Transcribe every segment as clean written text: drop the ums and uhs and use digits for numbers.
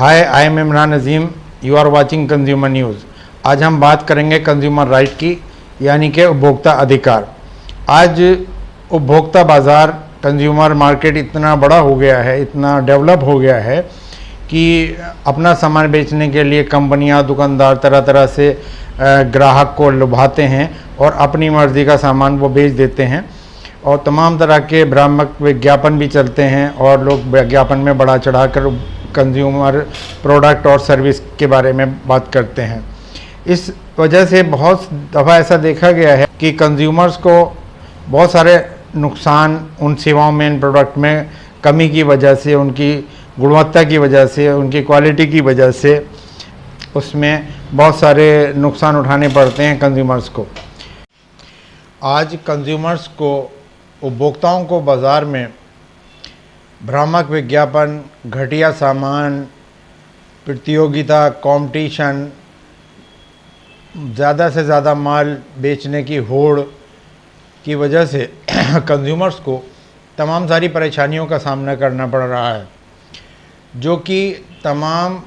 Hi, I am Imran Azim. You are watching consumer news. आज हम बात करेंगे कंज्यूमर राइट की, यानी कि उपभोक्ता अधिकार। आज उपभोक्ता बाज़ार, कंज्यूमर मार्केट इतना बड़ा हो गया है, इतना डेवलप हो गया है कि अपना सामान बेचने के लिए कंपनियां, दुकानदार तरह तरह से ग्राहक को लुभाते हैं और अपनी मर्ज़ी का सामान वो बेच देते हैं। और तमाम तरह के भ्रामक विज्ञापन भी चलते हैं और लोग विज्ञापन में बढ़ा चढ़ाकर कंज्यूमर प्रोडक्ट और सर्विस के बारे में बात करते हैं। इस वजह से बहुत दफ़ा ऐसा देखा गया है कि कंज्यूमर्स को बहुत सारे नुकसान उन सेवाओं में, इन प्रोडक्ट में कमी की वजह से, उनकी गुणवत्ता की वजह से, उनकी क्वालिटी की वजह से उसमें बहुत सारे नुकसान उठाने पड़ते हैं कंज्यूमर्स को। आज कंज्यूमर्स को, उपभोक्ताओं को बाज़ार में भ्रामक विज्ञापन, घटिया सामान, प्रतियोगिता, कंपटीशन, ज़्यादा से ज़्यादा माल बेचने की होड़ की वजह से कंज्यूमर्स को तमाम सारी परेशानियों का सामना करना पड़ रहा है, जो कि तमाम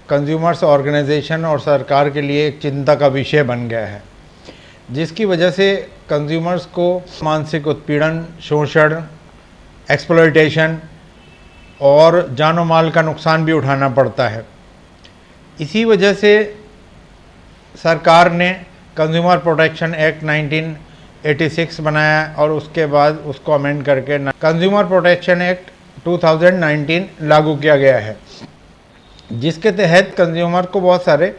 कंज्यूमर्स ऑर्गेनाइजेशन और सरकार के लिए एक चिंता का विषय बन गया है, जिसकी वजह से कंज्यूमर्स को मानसिक उत्पीड़न, शोषण, एक्सप्लॉयटेशन और जानो माल का नुकसान भी उठाना पड़ता है। इसी वजह से सरकार ने कंज्यूमर प्रोटेक्शन एक्ट 1986 बनाया और उसके बाद उसको अमेंड करके कंज्यूमर प्रोटेक्शन एक्ट 2019 लागू किया गया है, जिसके तहत कंज्यूमर को बहुत सारे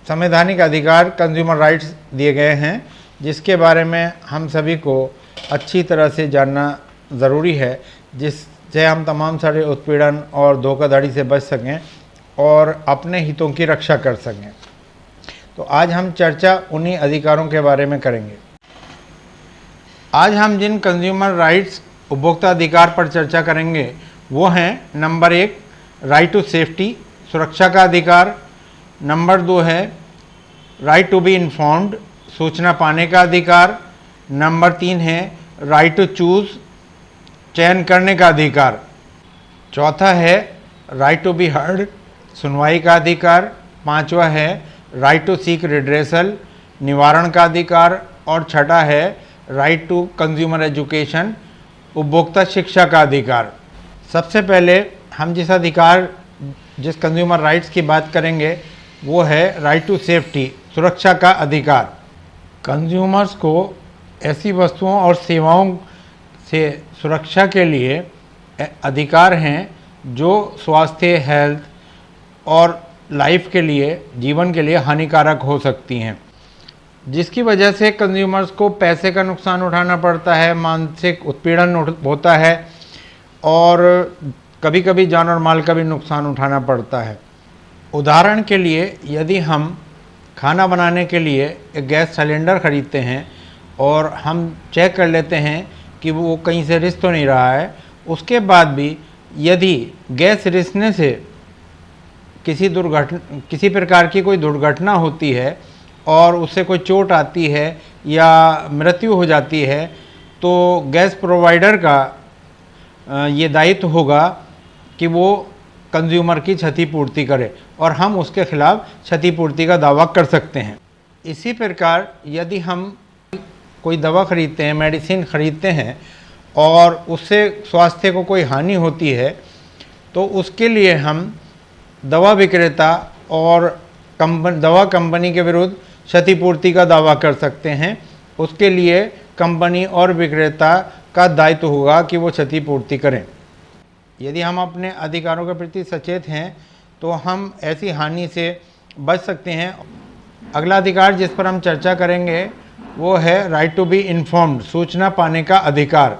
संवैधानिक अधिकार, कंज्यूमर राइट्स दिए गए हैं, जिसके बारे में हम सभी को अच्छी तरह से जानना ज़रूरी है, जिससे हम तमाम सारे उत्पीड़न और धोखाधड़ी से बच सकें और अपने हितों की रक्षा कर सकें। तो आज हम चर्चा उन्हीं अधिकारों के बारे में करेंगे। आज हम जिन कंज्यूमर राइट्स, उपभोक्ता अधिकार पर चर्चा करेंगे वो हैं, नंबर 1 राइट टू सेफ्टी, सुरक्षा का अधिकार। नंबर 2 है राइट टू बी इन्फॉर्म्ड, सूचना पाने का अधिकार। नंबर 3 है राइट टू चूज़, चयन करने का अधिकार। चौथा है राइट टू बी हर्ड, सुनवाई का अधिकार। पांचवा है राइट टू सीक रिड्रेसल, निवारण का अधिकार। और छठा है राइट टू कंज्यूमर एजुकेशन, उपभोक्ता शिक्षा का अधिकार। सबसे पहले हम जिस कंज्यूमर राइट्स की बात करेंगे वो है राइट टू सेफ्टी, सुरक्षा का अधिकार। कंज्यूमर्स को ऐसी वस्तुओं और सेवाओं से सुरक्षा के लिए अधिकार हैं जो स्वास्थ्य, हेल्थ और लाइफ के लिए, जीवन के लिए हानिकारक हो सकती हैं, जिसकी वजह से कंज्यूमर्स को पैसे का नुकसान उठाना पड़ता है, मानसिक उत्पीड़न होता है और कभी कभी जान और माल का भी नुकसान उठाना पड़ता है। उदाहरण के लिए, यदि हम खाना बनाने के लिए एक गैस सिलेंडर ख़रीदते हैं और हम चेक कर लेते हैं कि वो कहीं से रिस तो नहीं रहा है, उसके बाद भी यदि गैस रिसने से किसी प्रकार की कोई दुर्घटना होती है और उससे कोई चोट आती है या मृत्यु हो जाती है, तो गैस प्रोवाइडर का ये दायित्व होगा कि वो कंज्यूमर की क्षतिपूर्ति करे और हम उसके खिलाफ क्षतिपूर्ति का दावा कर सकते हैं। इसी प्रकार यदि हम कोई दवा खरीदते हैं, मेडिसिन खरीदते हैं और उससे स्वास्थ्य को कोई हानि होती है, तो उसके लिए हम दवा विक्रेता और दवा कंपनी के विरुद्ध क्षतिपूर्ति का दावा कर सकते हैं। उसके लिए कंपनी और विक्रेता का दायित्व होगा कि वो क्षतिपूर्ति करें। यदि हम अपने अधिकारों के प्रति सचेत हैं तो हम ऐसी हानि से बच सकते हैं। अगला अधिकार जिस पर हम चर्चा करेंगे वो है राइट टू बी इन्फॉर्म्ड, सूचना पाने का अधिकार।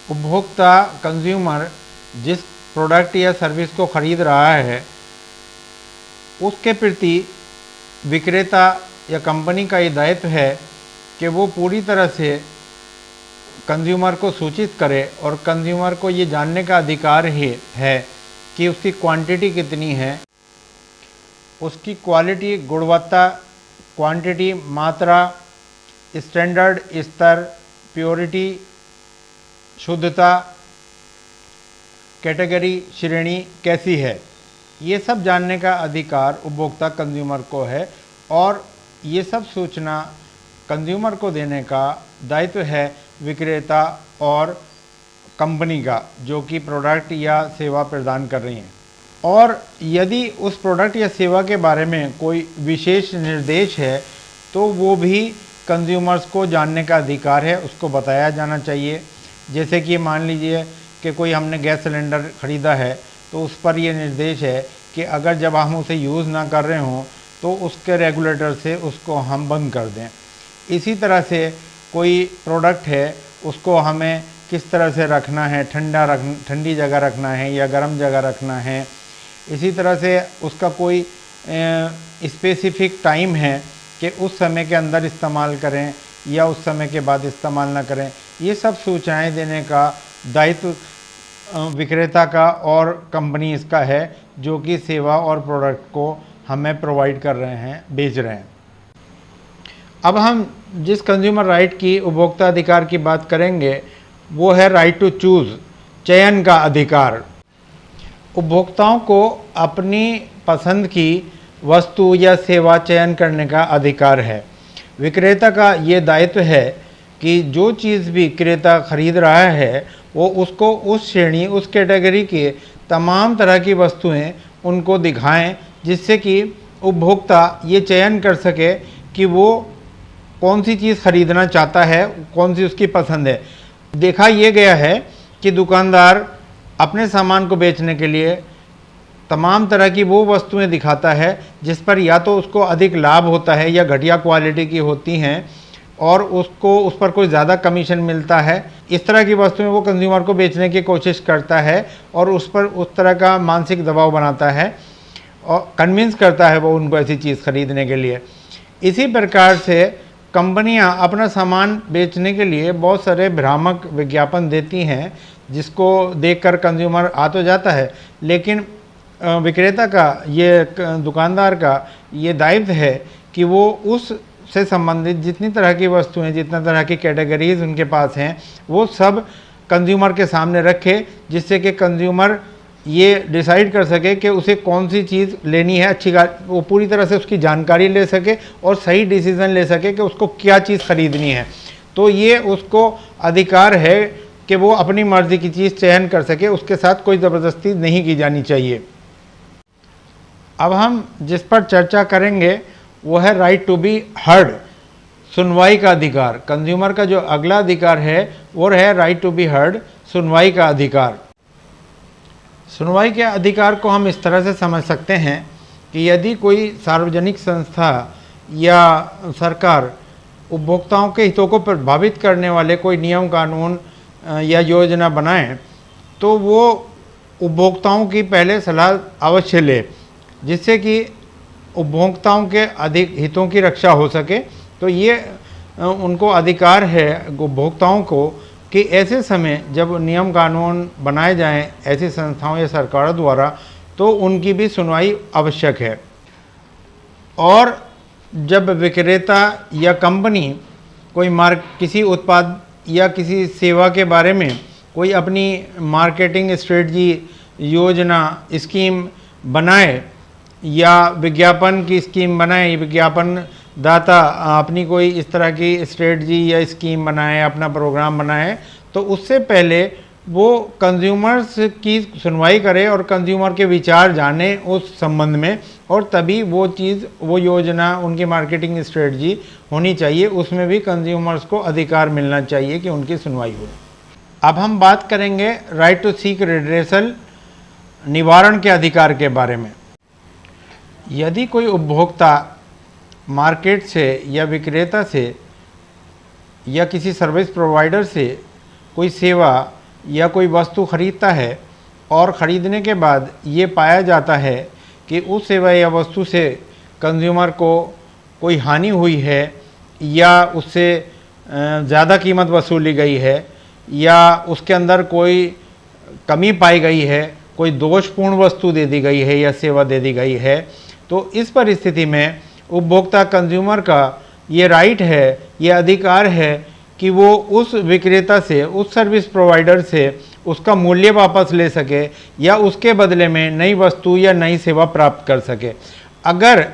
उपभोक्ता, कंज्यूमर जिस प्रोडक्ट या सर्विस को खरीद रहा है उसके प्रति विक्रेता या कंपनी का ये दायित्व है कि वो पूरी तरह से कंज्यूमर को सूचित करे और कंज्यूमर को ये जानने का अधिकार ही है कि उसकी क्वांटिटी कितनी है, उसकी क्वालिटी, गुणवत्ता, क्वांटिटी, मात्रा, स्टैंडर्ड, स्तर, प्योरिटी, शुद्धता, कैटेगरी, श्रेणी कैसी है, ये सब जानने का अधिकार उपभोक्ता कंज्यूमर को है और ये सब सूचना कंज्यूमर को देने का दायित्व है विक्रेता और कंपनी का, जो कि प्रोडक्ट या सेवा प्रदान कर रही हैं। और यदि उस प्रोडक्ट या सेवा के बारे में कोई विशेष निर्देश है तो वो भी कंज्यूमर्स को जानने का अधिकार है, उसको बताया जाना चाहिए। जैसे कि मान लीजिए कि कोई हमने गैस सिलेंडर ख़रीदा है तो उस पर ये निर्देश है कि अगर जब हम उसे यूज़ ना कर रहे हों तो उसके रेगुलेटर से उसको हम बंद कर दें। इसी तरह से कोई प्रोडक्ट है उसको हमें किस तरह से रखना है, ठंडी जगह रखना है या गर्म जगह रखना है। इसी तरह से उसका कोई स्पेसिफिक टाइम है कि उस समय के अंदर इस्तेमाल करें या उस समय के बाद इस्तेमाल ना करें। ये सब सूचनाएं देने का दायित्व विक्रेता का और कंपनी इसका है, जो कि सेवा और प्रोडक्ट को हमें प्रोवाइड कर रहे हैं, बेच रहे हैं। अब हम जिस कंज्यूमर राइट की, उपभोक्ता अधिकार की बात करेंगे वो है राइट टू चूज़, चयन का अधिकार। उपभोक्ताओं को अपनी पसंद की वस्तु या सेवा चयन करने का अधिकार है। विक्रेता का ये दायित्व है कि जो चीज़ भी विक्रेता खरीद रहा है वो उसको उस श्रेणी, उस कैटेगरी के तमाम तरह की वस्तुएं उनको दिखाएं, जिससे कि उपभोक्ता ये चयन कर सके कि वो कौन सी चीज़ खरीदना चाहता है, कौन सी उसकी पसंद है। देखा ये गया है कि दुकानदार अपने सामान को बेचने के लिए तमाम तरह की वो वस्तुएं दिखाता है जिस पर या तो उसको अधिक लाभ होता है या घटिया क्वालिटी की होती हैं और उसको उस पर कोई ज़्यादा कमीशन मिलता है। इस तरह की वस्तुएं वो कंज्यूमर को बेचने की कोशिश करता है और उस पर उस तरह का मानसिक दबाव बनाता है और कन्विंस करता है वो उनको ऐसी चीज़ खरीदने के लिए। इसी प्रकार से कंपनियां अपना सामान बेचने के लिए बहुत सारे भ्रामक विज्ञापन देती हैं, जिसको देखकर कंज्यूमर आ तो जाता है, लेकिन विक्रेता का, ये दुकानदार का ये दायित्व है कि वो उस से संबंधित जितनी तरह की वस्तुएं, जितना तरह की कैटेगरीज उनके पास हैं, वो सब कंज्यूमर के सामने रखे, जिससे कि कंज्यूमर ये डिसाइड कर सके कि उसे कौन सी चीज़ लेनी है। वो पूरी तरह से उसकी जानकारी ले सके और सही डिसीज़न ले सके कि उसको क्या चीज़ खरीदनी है। तो ये उसको अधिकार है कि वो अपनी मर्ज़ी की चीज़ चयन कर सके, उसके साथ कोई ज़बरदस्ती नहीं की जानी चाहिए। अब हम जिस पर चर्चा करेंगे वो है राइट टू बी हर्ड, सुनवाई का अधिकार। कंज्यूमर का जो अगला अधिकार है वो है राइट टू बी हर्ड, सुनवाई का अधिकार। सुनवाई के अधिकार को हम इस तरह से समझ सकते हैं कि यदि कोई सार्वजनिक संस्था या सरकार उपभोक्ताओं के हितों को प्रभावित करने वाले कोई नियम, कानून या योजना बनाए तो वो उपभोक्ताओं की पहले सलाह अवश्य ले, जिससे कि उपभोक्ताओं के अधिक हितों की रक्षा हो सके। तो ये उनको अधिकार है उपभोक्ताओं को कि ऐसे समय जब नियम कानून बनाए जाएं ऐसी संस्थाओं या सरकारों द्वारा, तो उनकी भी सुनवाई आवश्यक है। और जब विक्रेता या कंपनी कोई किसी उत्पाद या किसी सेवा के बारे में कोई अपनी मार्केटिंग स्ट्रेटजी, योजना, स्कीम बनाए या विज्ञापन की स्कीम बनाए, विज्ञापन दाता अपनी कोई इस तरह की स्ट्रेटजी या स्कीम बनाए, अपना प्रोग्राम बनाए, तो उससे पहले वो कंज्यूमर्स की सुनवाई करे और कंज्यूमर के विचार जाने उस संबंध में, और तभी वो चीज़, वो योजना, उनकी मार्केटिंग स्ट्रेटजी होनी चाहिए। उसमें भी कंज्यूमर्स को अधिकार मिलना चाहिए कि उनकी सुनवाई हो। अब हम बात करेंगे राइट टू सीक रिड्रेसल, निवारण के अधिकार के बारे में। यदि कोई उपभोक्ता मार्केट से या विक्रेता से या किसी सर्विस प्रोवाइडर से कोई सेवा या कोई वस्तु खरीदता है और ख़रीदने के बाद ये पाया जाता है कि उस सेवा या वस्तु से कंज्यूमर को कोई हानि हुई है या उससे ज़्यादा कीमत वसूली गई है या उसके अंदर कोई कमी पाई गई है, कोई दोषपूर्ण वस्तु दे दी गई है या सेवा दे दी गई है, तो इस परिस्थिति में उपभोक्ता, कंज्यूमर का ये राइट है, ये अधिकार है कि वो उस विक्रेता से, उस सर्विस प्रोवाइडर से उसका मूल्य वापस ले सके या उसके बदले में नई वस्तु या नई सेवा प्राप्त कर सके। अगर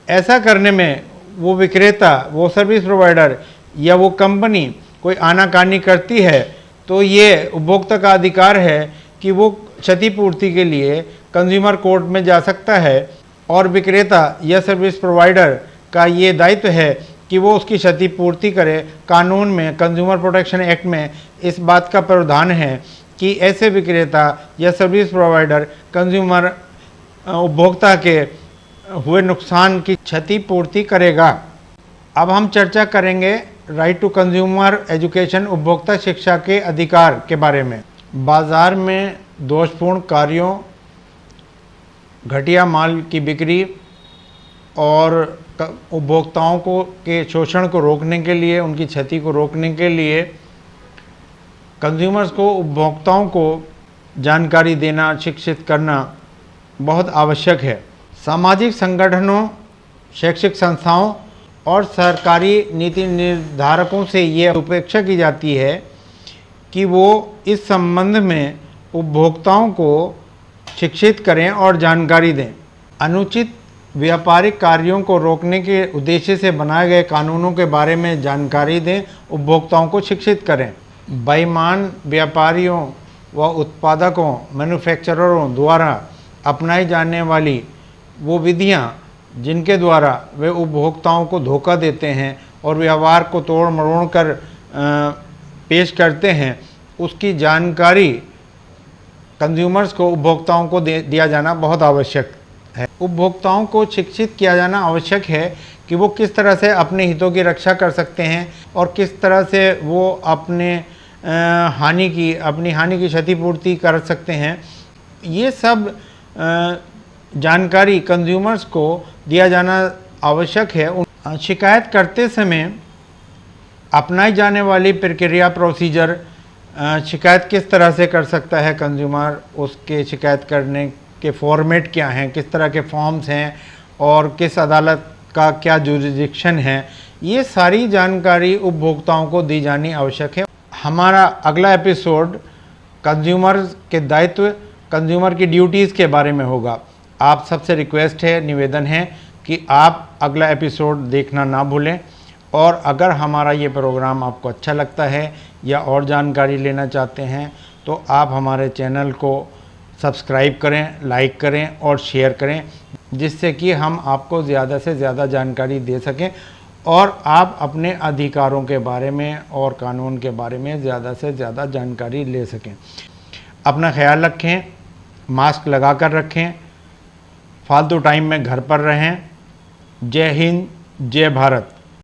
ऐसा करने में वो विक्रेता, वो सर्विस प्रोवाइडर या वो कंपनी कोई आनाकानी करती है तो ये उपभोक्ता का अधिकार है कि वो क्षतिपूर्ति के लिए कंज्यूमर कोर्ट में जा सकता है और विक्रेता या सर्विस प्रोवाइडर का ये दायित्व है कि वो उसकी क्षतिपूर्ति करे। कानून में, कंज्यूमर प्रोटेक्शन एक्ट में इस बात का प्रावधान है कि ऐसे विक्रेता या सर्विस प्रोवाइडर कंज्यूमर उपभोक्ता के हुए नुकसान की क्षतिपूर्ति करेगा। अब हम चर्चा करेंगे राइट टू कंज्यूमर एजुकेशन, उपभोक्ता शिक्षा के अधिकार के बारे में। बाज़ार में दोषपूर्ण कार्यों, घटिया माल की बिक्री और उपभोक्ताओं को के शोषण को रोकने के लिए, उनकी क्षति को रोकने के लिए कंज्यूमर्स को, उपभोक्ताओं को जानकारी देना, शिक्षित करना बहुत आवश्यक है। सामाजिक संगठनों, शैक्षिक संस्थाओं और सरकारी नीति निर्धारकों से ये अपेक्षा की जाती है कि वो इस संबंध में उपभोक्ताओं को शिक्षित करें और जानकारी दें। अनुचित व्यापारिक कार्यों को रोकने के उद्देश्य से बनाए गए कानूनों के बारे में जानकारी दें, उपभोक्ताओं को शिक्षित करें। बेईमान व्यापारियों व उत्पादकों, मैन्युफैक्चररों द्वारा अपनाई जाने वाली वो विधियां जिनके द्वारा वे उपभोक्ताओं को धोखा देते हैं और व्यवहार को तोड़ मरोड़ कर पेश करते हैं, उसकी जानकारी कंज्यूमर्स को, उपभोक्ताओं को दिया जाना बहुत आवश्यक है। उपभोक्ताओं को शिक्षित किया जाना आवश्यक है कि वो किस तरह से अपने हितों की रक्षा कर सकते हैं और किस तरह से वो अपनी हानि की क्षतिपूर्ति कर सकते हैं। ये सब जानकारी कंज्यूमर्स को दिया जाना आवश्यक है। शिकायत करते समय अपनाई जाने वाली प्रक्रिया, प्रोसीजर, शिकायत किस तरह से कर सकता है कंज्यूमर, उसके शिकायत करने के फॉर्मेट क्या हैं, किस तरह के फॉर्म्स हैं और किस अदालत का क्या जुरिडिक्शन है, ये सारी जानकारी उपभोक्ताओं को दी जानी आवश्यक है। हमारा अगला एपिसोड कंज्यूमर के दायित्व, कंज्यूमर की ड्यूटीज़ के बारे में होगा। आप सबसे रिक्वेस्ट है, निवेदन है कि आप अगला एपिसोड देखना ना भूलें। और अगर हमारा ये प्रोग्राम आपको अच्छा लगता है या और जानकारी लेना चाहते हैं तो आप हमारे चैनल को सब्सक्राइब करें, लाइक करें और शेयर करें, जिससे कि हम आपको ज़्यादा से ज़्यादा जानकारी दे सकें और आप अपने अधिकारों के बारे में और कानून के बारे में ज़्यादा से ज़्यादा जानकारी ले सकें। अपना ख्याल रखें, मास्क लगा कर रखें, फालतू टाइम में घर पर रहें। जय हिंद, जय भारत।